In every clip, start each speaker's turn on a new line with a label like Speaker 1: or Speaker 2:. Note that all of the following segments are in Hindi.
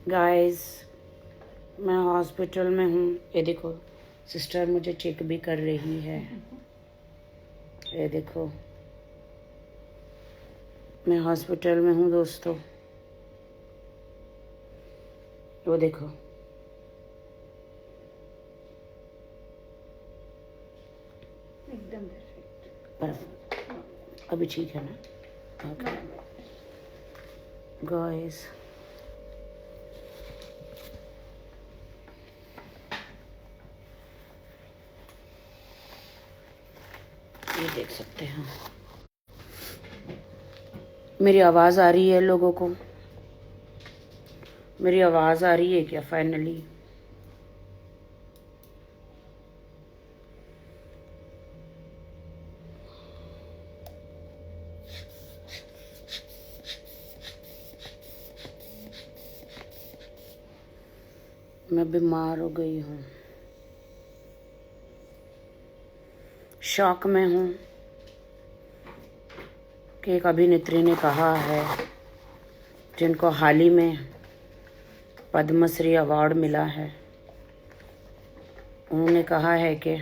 Speaker 1: गाइस, मैं हॉस्पिटल में हूँ। ये देखो, सिस्टर मुझे चेक भी कर रही है। ये देखो, मैं हॉस्पिटल में हूँ दोस्तों। वो देखो,
Speaker 2: एकदम
Speaker 1: परफेक्ट। अभी ठीक है ना? ओके गाइस, ये देख सकते हैं। मेरी आवाज़ आ रही है लोगों को? मेरी आवाज़ आ रही है क्या फाइनली? मैं बीमार हो गई हूँ, शॉक में हूँ कि एक अभिनेत्री ने कहा है, जिनको हाल ही में पद्मश्री अवार्ड मिला है, उन्होंने कहा है कि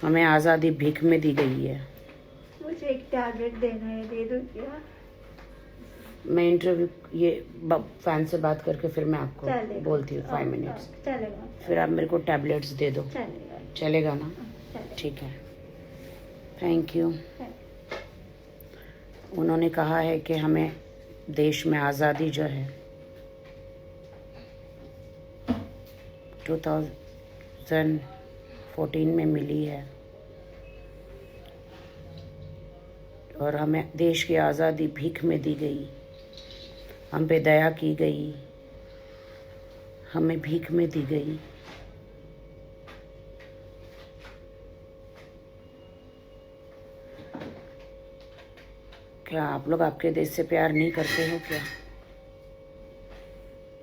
Speaker 1: हमें आज़ादी भीख में दी गई है।
Speaker 2: मुझे एक टैबलेट देना है, दे दो क्या?
Speaker 1: मैं इंटरव्यू ये फैन से बात करके फिर मैं आपको
Speaker 2: चलेगा।
Speaker 1: बोलती हूँ 5 मिनट्स।
Speaker 2: चलेगा।
Speaker 1: फिर आप मेरे को टैबलेट्स दे दो।
Speaker 2: चलेगा।
Speaker 1: चलेगा ना?
Speaker 2: चलेगा।
Speaker 1: ठीक है, थैंक यू। उन्होंने कहा है कि हमें देश में आज़ादी जो है 2014 में मिली है, और हमें देश की आज़ादी भीख में दी गई। हम पे दया की गई, हमें भीख में दी गई। क्या आप लोग आपके देश से प्यार नहीं करते हो क्या?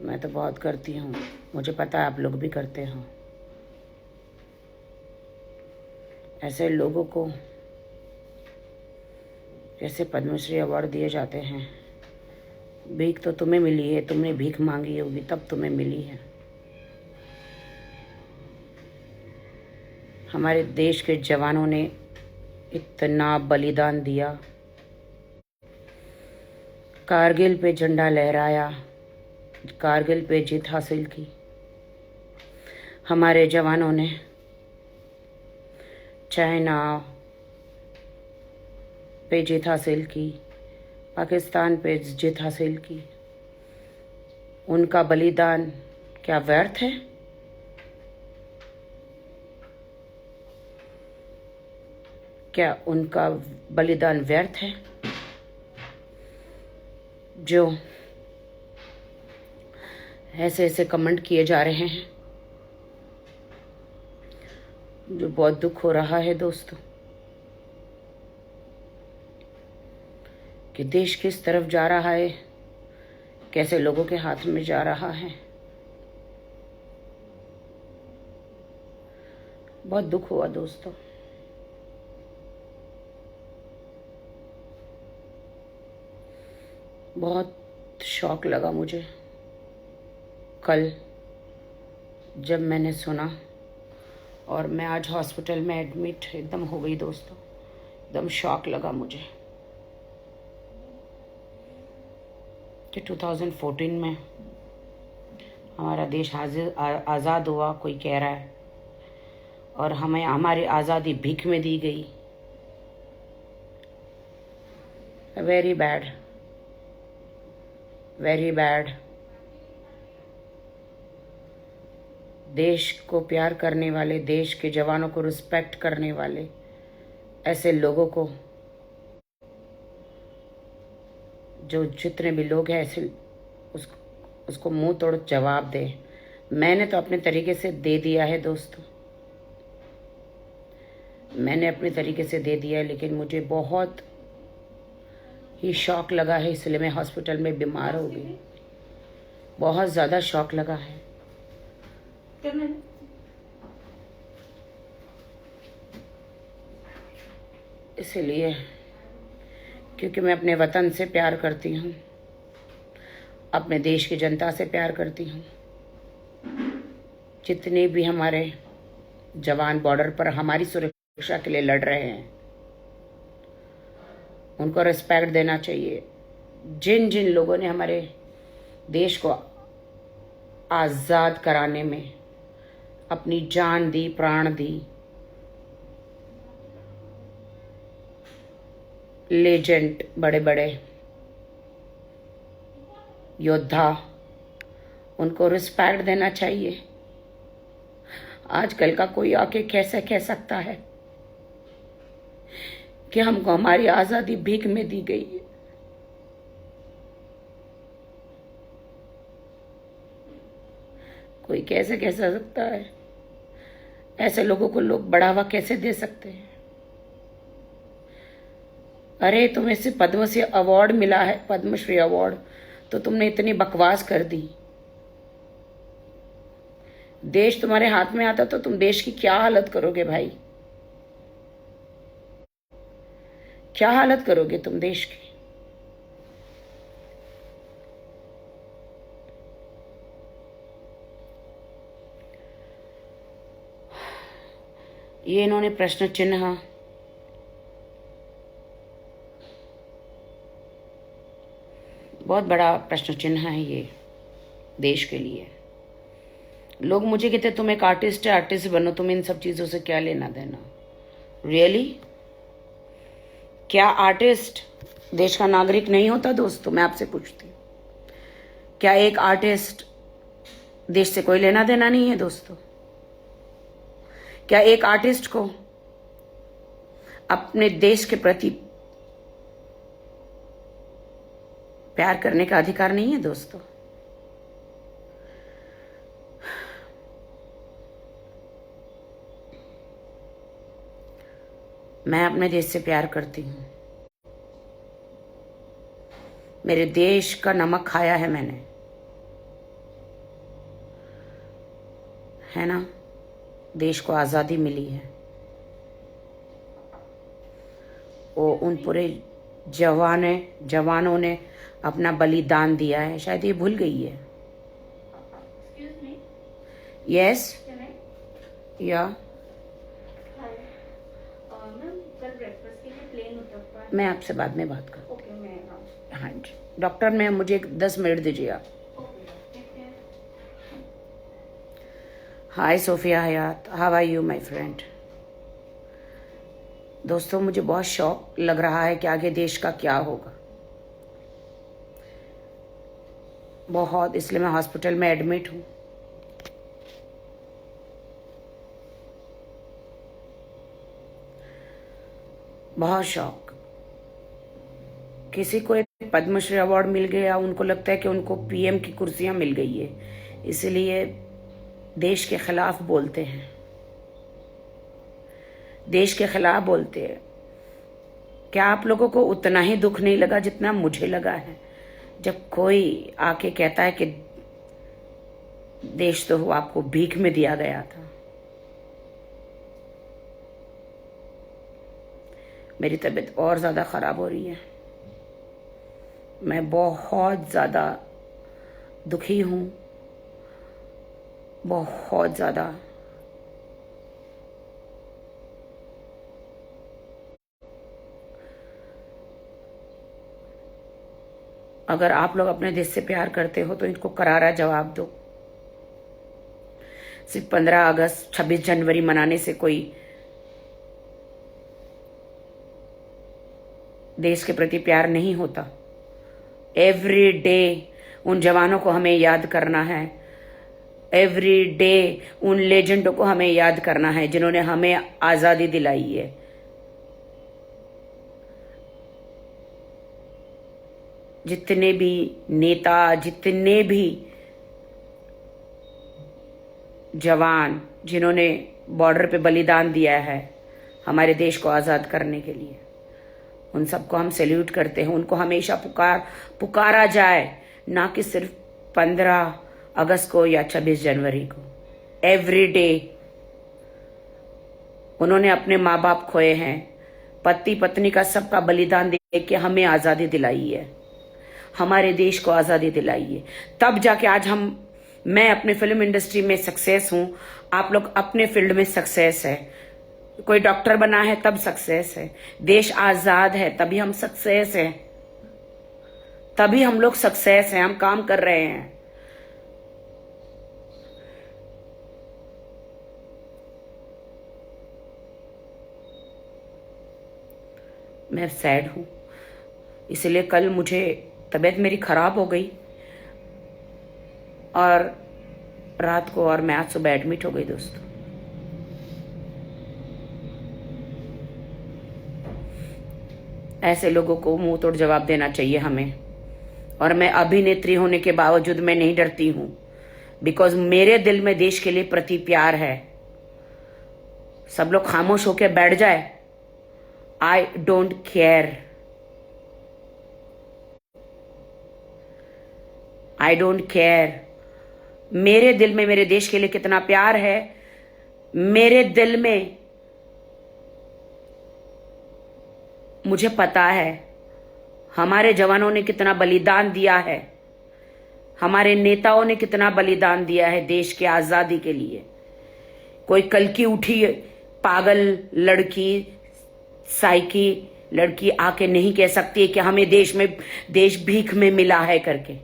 Speaker 1: मैं तो बहुत करती हूँ, मुझे पता है आप लोग भी करते हो। ऐसे लोगों को जैसे पद्मश्री अवार्ड दिए जाते हैं, भीख तो तुम्हें मिली है, तुमने भीख मांगी होगी तब तुम्हें मिली है। हमारे देश के जवानों ने इतना बलिदान दिया, कारगिल पे झंडा लहराया, कारगिल पे जीत हासिल की। हमारे जवानों ने चाइना पे जीत हासिल की, पाकिस्तान पे जीत हासिल की। उनका बलिदान क्या व्यर्थ है? क्या उनका बलिदान व्यर्थ है? जो ऐसे ऐसे कमेंट किए जा रहे हैं, जो बहुत दुख हो रहा है दोस्तों, कि देश किस तरफ जा रहा है, कैसे लोगों के हाथ में जा रहा है। बहुत दुख हुआ दोस्तों। बहुत शौक लगा मुझे कल जब मैंने सुना, और मैं आज हॉस्पिटल में एडमिट एकदम हो गई दोस्तों। एकदम शौक लगा मुझे कि 2014 में हमारा देश आज़ाद हुआ, कोई कह रहा है, और हमें हमारी आज़ादी भीख में दी गई। Very bad, very bad. देश को प्यार करने वाले, देश के जवानों को रिस्पेक्ट करने वाले ऐसे लोगों को, जो जितने भी लोग हैं ऐसे, उसको मुंह तोड़ जवाब दे। मैंने तो अपने तरीके से दे दिया है दोस्तों, मैंने अपने तरीके से दे दिया है, लेकिन मुझे बहुत ही शौक लगा है, इसलिए मैं हॉस्पिटल में बीमार हो गई। बहुत ज़्यादा शौक लगा है। इसलिए क्योंकि मैं अपने वतन से प्यार करती हूँ, अपने देश की जनता से प्यार करती हूँ। जितने भी हमारे जवान बॉर्डर पर हमारी सुरक्षा के लिए लड़ रहे हैं, उनको रिस्पेक्ट देना चाहिए। जिन जिन लोगों ने हमारे देश को आज़ाद कराने में अपनी जान दी, प्राण दी, लेजेंड, बड़े बड़े योद्धा, उनको रिस्पेक्ट देना चाहिए। आजकल का कोई आके कैसे कह सकता है कि हमको हमारी आज़ादी भीख में दी गई है? कोई कैसे कह सकता है? ऐसे लोगों को लोग बढ़ावा कैसे दे सकते हैं? अरे तुम्हें से पद्मश्री अवार्ड मिला है, पद्मश्री अवार्ड, तो तुमने इतनी बकवास कर दी। देश तुम्हारे हाथ में आता तो तुम देश की क्या हालत करोगे भाई? क्या हालत करोगे तुम देश की? ये इन्होंने प्रश्न चिन्ह बहुत बड़ा प्रश्न चिन्ह है ये देश के लिए। लोग मुझे कहते तुम एक आर्टिस्ट है, आर्टिस्ट बनो, तुम इन सब चीज़ों से क्या लेना देना? रियली? क्या आर्टिस्ट देश का नागरिक नहीं होता? दोस्तों, मैं आपसे पूछती हूँ, क्या एक आर्टिस्ट देश से कोई लेना देना नहीं है? दोस्तों, क्या एक आर्टिस्ट को अपने देश के प्रति प्यार करने का अधिकार नहीं है? दोस्तों, मैं अपने देश से प्यार करती हूँ। मेरे देश का नमक खाया है मैंने, है ना? देश को आज़ादी मिली है, वो उन पूरे जवानों ने अपना बलिदान दिया है। शायद ये भूल गई है। यस या मैं आपसे बाद में बात करूँ। हाँ जी डॉक्टर, मैं मुझे 10 मिनट दीजिए आप। Hi Sofia Hayat, how are you my friend? दोस्तों, मुझे बहुत शौक लग रहा है कि आगे देश का क्या होगा, बहुत, इसलिए मैं हॉस्पिटल में एडमिट हूँ। बहुत शौक। किसी को एक पद्मश्री अवार्ड मिल गया, उनको लगता है कि उनको पीएम की कुर्सियां मिल गई है, इसलिए देश के खिलाफ बोलते हैं, देश के खिलाफ बोलते हैं। क्या आप लोगों को उतना ही दुख नहीं लगा जितना मुझे लगा है जब कोई आके कहता है कि देश तो आपको भीख में दिया गया था? मेरी तबीयत और ज़्यादा ख़राब हो रही है, मैं बहुत ज़्यादा दुखी हूँ, बहुत ज़्यादा। अगर आप लोग अपने देश से प्यार करते हो तो इनको करारा जवाब दो। सिर्फ 15 अगस्त 26 जनवरी मनाने से कोई देश के प्रति प्यार नहीं होता। एवरी डे उन जवानों को हमें याद करना है, एवरी डे उन लेजेंडों को हमें याद करना है जिन्होंने हमें आज़ादी दिलाई है। जितने भी नेता, जितने भी जवान जिन्होंने बॉर्डर पे बलिदान दिया है हमारे देश को आज़ाद करने के लिए, उन सबको हम सैल्यूट करते हैं। उनको हमेशा पुकारा जाए, ना कि सिर्फ 15 अगस्त को या 26 जनवरी को। एवरी डे उन्होंने अपने माँ बाप खोए हैं, पति पत्नी का सबका बलिदान दे के हमें आज़ादी दिलाई है। हमारे देश को आज़ादी दिलाइए, तब जाके आज मैं अपने फिल्म इंडस्ट्री में सक्सेस हूं, आप लोग अपने फील्ड में सक्सेस है। कोई डॉक्टर बना है तब सक्सेस है, देश आजाद है तभी हम सक्सेस है, तभी हम लोग सक्सेस हैं, हम काम कर रहे हैं। मैं सैड हूं, इसलिए कल मुझे तबीयत मेरी खराब हो गई और रात को, और मैं आज सुबह एडमिट हो गई दोस्तों। ऐसे लोगों को मुंह तोड़ जवाब देना चाहिए हमें। और मैं अभिनेत्री होने के बावजूद मैं नहीं डरती हूं, बिकॉज मेरे दिल में देश के लिए प्रति प्यार है। सब लोग खामोश होकर बैठ जाए, I don't care, I don't care. मेरे दिल में मेरे देश के लिए कितना प्यार है, मेरे दिल में मुझे पता है हमारे जवानों ने कितना बलिदान दिया है, हमारे नेताओं ने कितना बलिदान दिया है देश की आजादी के लिए। कोई कल की उठी पागल लड़की, साइकी लड़की आके नहीं कह सकती है कि हमें देश भीख में मिला है करके,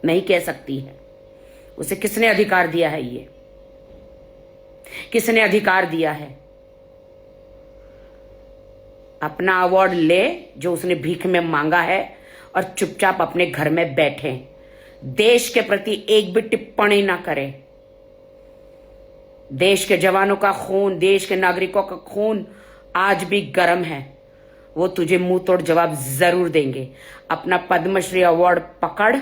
Speaker 1: नहीं कह सकती है। उसे किसने अधिकार दिया है? ये किसने अधिकार दिया है? अपना अवार्ड ले जो उसने भीख में मांगा है और चुपचाप अपने घर में बैठे, देश के प्रति एक भी टिप्पणी ना करें। देश के जवानों का खून, देश के नागरिकों का खून आज भी गर्म है, वो तुझे मुंह तोड़ जवाब जरूर देंगे। अपना पद्मश्री अवार्ड पकड़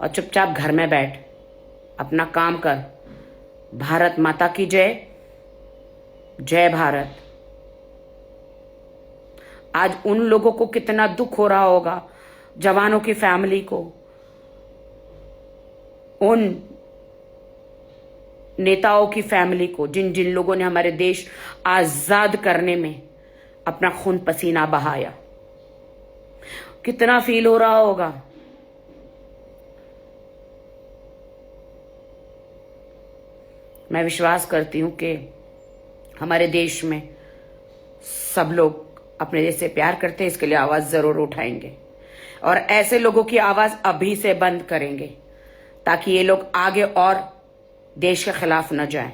Speaker 1: और चुपचाप घर में बैठ, अपना काम कर। भारत माता की जय, जय भारत। आज उन लोगों को कितना दुख हो रहा होगा, जवानों की फैमिली को, उन नेताओं की फैमिली को, जिन जिन लोगों ने हमारे देश आजाद करने में अपना खून पसीना बहाया। कितना फील हो रहा होगा। मैं विश्वास करती हूं कि हमारे देश में सब लोग अपने देश से प्यार करते हैं, इसके लिए आवाज जरूर उठाएंगे और ऐसे लोगों की आवाज अभी से बंद करेंगे ताकि ये लोग आगे और देश के खिलाफ न जाएं।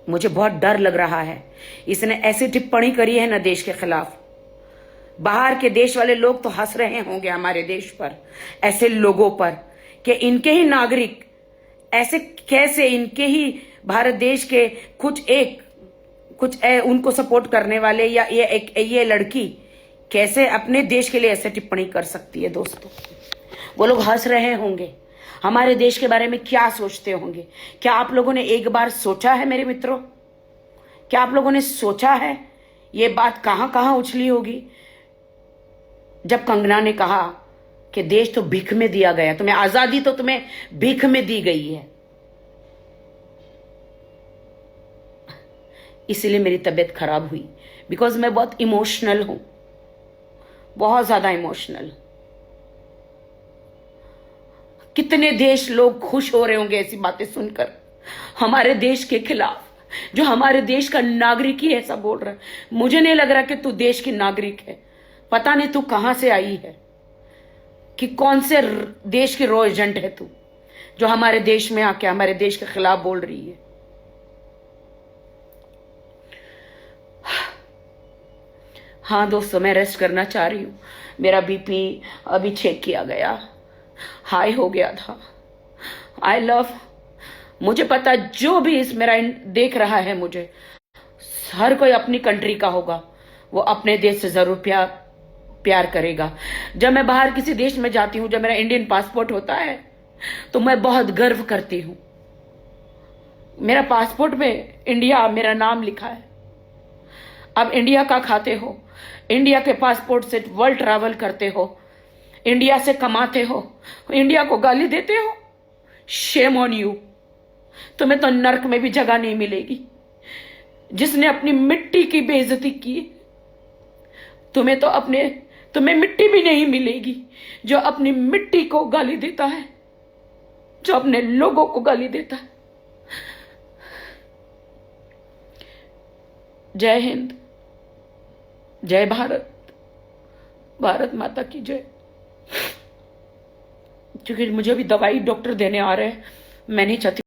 Speaker 1: मुझे बहुत डर लग रहा है, इसने ऐसी टिप्पणी करी है ना देश के खिलाफ। बाहर के देश वाले लोग तो हंस रहे होंगे हमारे देश पर, ऐसे लोगों पर, कि इनके ही नागरिक ऐसे कैसे, इनके ही भारत देश के कुछ उनको सपोर्ट करने वाले या ये लड़की कैसे अपने देश के लिए ऐसे टिप्पणी कर सकती है। दोस्तों, वो लोग हंस रहे होंगे, हमारे देश के बारे में क्या सोचते होंगे। क्या आप लोगों ने एक बार सोचा है मेरे मित्रों? क्या आप लोगों ने सोचा है ये बात कहां कहां उछली होगी जब कंगना ने कहा कि देश तो भीख में दिया गया, तुम्हें आजादी तो तुम्हें भीख में दी गई है। इसीलिए मेरी तबीयत खराब हुई, बिकॉज मैं बहुत इमोशनल हूं, बहुत ज्यादा इमोशनल। कितने देश लोग खुश हो रहे होंगे ऐसी बातें सुनकर हमारे देश के खिलाफ, जो हमारे देश का नागरिक ही ऐसा बोल रहा है। मुझे नहीं लग रहा कि तू देश की नागरिक है, पता नहीं तू कहां से आई है, कि कौन से देश की रॉ एजेंट है तू, जो हमारे देश में आके हमारे देश के खिलाफ बोल रही है। हाँ दोस्तों, मैं रेस्ट करना चाह रही हूँ। मेरा बीपी अभी चेक किया गया, हाई हो गया था। आई लव, मुझे पता जो भी इस मेरा देख रहा है, मुझे हर कोई अपनी कंट्री का होगा, वो अपने देश से जरूर प्यार करेगा। जब मैं बाहर किसी देश में जाती हूँ, जब मेरा इंडियन पासपोर्ट होता है, तो मैं बहुत गर्व करती हूँ। मेरा पासपोर्ट में इंडिया मेरा नाम लिखा है। अब इंडिया का खाते हो, इंडिया के पासपोर्ट से वर्ल्ड ट्रैवल करते हो, इंडिया से कमाते हो, इंडिया को गाली देते हो। Shame on you. तुम्हें तो नर्क में भी जगह नहीं मिलेगी। जिसने अपनी मिट्टी की बेइज्जती की, तुम्हें मिट्टी भी नहीं मिलेगी जो अपनी मिट्टी को गाली देता है, जो अपने लोगों को गाली देता है। जय हिंद, जय भारत, भारत माता की जय। क्योंकि मुझे अभी दवाई डॉक्टर देने आ रहे हैं, मैं नहीं चाहती